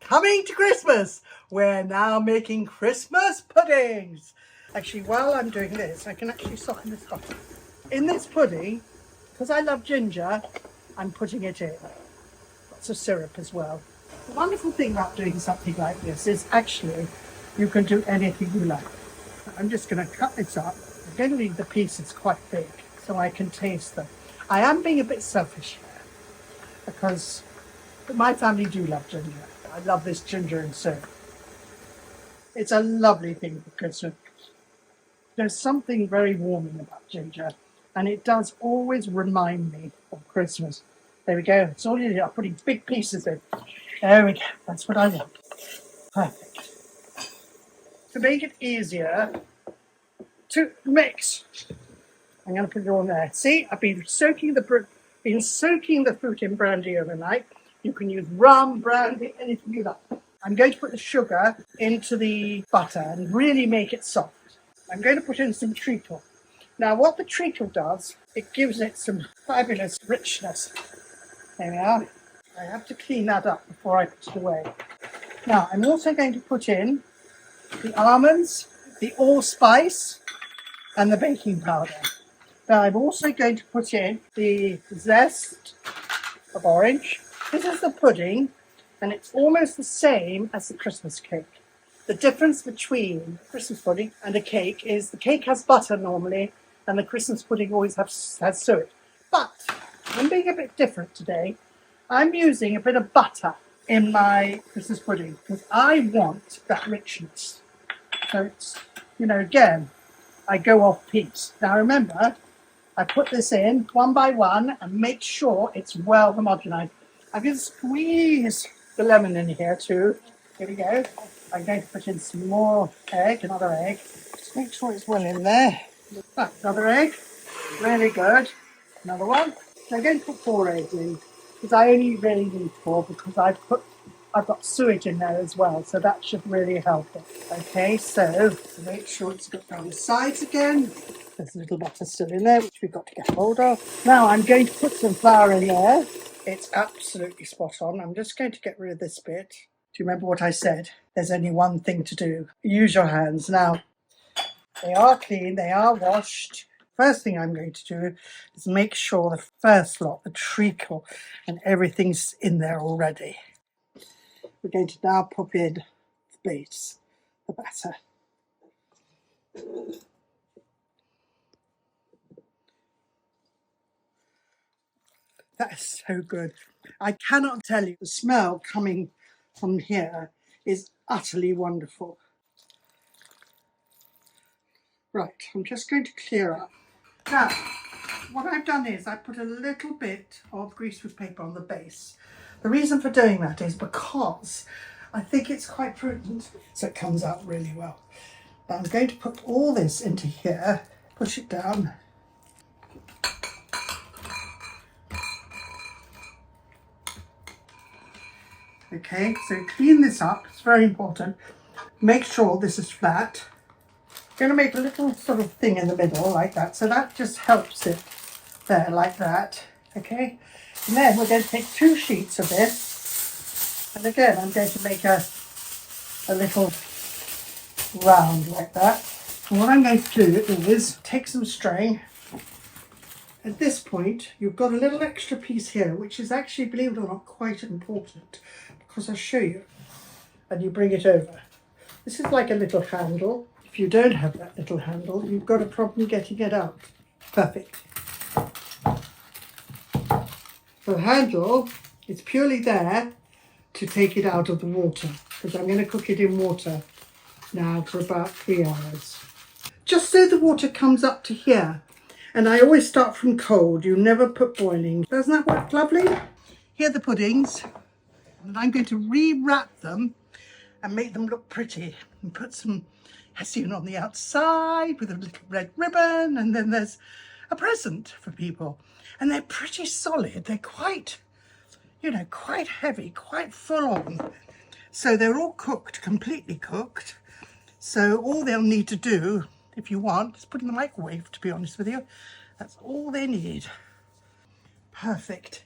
coming to Christmas, we're now making Christmas puddings. Actually, while I'm doing this, I can actually soften this up. In this pudding, because I love ginger, I'm putting it in. Lots of syrup as well. The wonderful thing about doing something like this is actually you can do anything you like. I'm just going to cut this up. I'm going to leave the pieces quite big so I can taste them. I am being a bit selfish here because my family do love ginger. I love this ginger and syrup. It's a lovely thing for Christmas. There's something very warming about ginger, and it does always remind me of Christmas. There we go. It's all in. I'm putting big pieces in. There we go. That's what I want. Perfect. To make it easier to mix, I'm going to put it on there. See, I've been soaking the fruit in brandy overnight. You can use rum, brandy, anything you like. I'm going to put the sugar into the butter and really make it soft. I'm going to put in some treacle. Now, what the treacle does, it gives it some fabulous richness. There we are. I have to clean that up before I put it away. Now, I'm also going to put in the almonds, the allspice, and the baking powder. Now, I'm also going to put in the zest of orange. This is the pudding, and it's almost the same as the Christmas cake. The difference between Christmas pudding and a cake is the cake has butter normally, and the Christmas pudding always has suet. But I'm being a bit different today. I'm using a bit of butter in my Christmas pudding because I want that richness. So it's, again, I go off piece. Now remember, I put this in one by one and make sure it's well homogenized. I'm going to squeeze the lemon in here too. Here we go. I'm going to put in some more egg, another egg. Just make sure it's well in there. Ah, another egg. Really good. Another one. So I'm going to put 4 eggs in because I only really need 4 because I've got suet in there as well. So that should really help it. Okay, so make sure it's got down the sides again. There's a little butter still in there, which we've got to get hold of. Now I'm going to put some flour in there. It's absolutely spot on. I'm just going to get rid of this bit. Do you remember what I said? There's only one thing to do. Use your hands. Now, they are clean, they are washed. First thing I'm going to do is make sure the first lot, the treacle, and everything's in there already. We're going to now pop in the base, the batter. That is so good. I cannot tell you, the smell coming from here is utterly wonderful. Right, I'm just going to clear up. Now, what I've done is I put a little bit of greaseproof paper on the base. The reason for doing that is because I think it's quite prudent, so it comes out really well. Now I'm going to put all this into here, push it down. Okay, so clean this up, it's very important. Make sure this is flat. I'm going to make a little sort of thing in the middle like that, so that just helps it there like that. Okay, and then we're going to take 2 sheets of this, and again I'm going to make a little round like that. And what I'm going to do is take some string. At this point you've got a little extra piece here, which is actually, believe it or not, quite important because I'll show you. And you bring it over. This is like a little handle. If you don't have that little handle, you've got a problem getting it out. Perfect. The handle is purely there to take it out of the water, because I'm going to cook it in water now for about 3 hours. Just so the water comes up to here. And I always start from cold. You never put boiling. Doesn't that work lovely? Here are the puddings. And I'm going to re-wrap them and make them look pretty. And put some hessian on the outside with a little red ribbon. And then there's a present for people. And they're pretty solid. They're quite, quite heavy, quite full on. So they're all cooked, completely cooked. So all they'll need to do, if you want, is put in the microwave, to be honest with you. That's all they need. Perfect.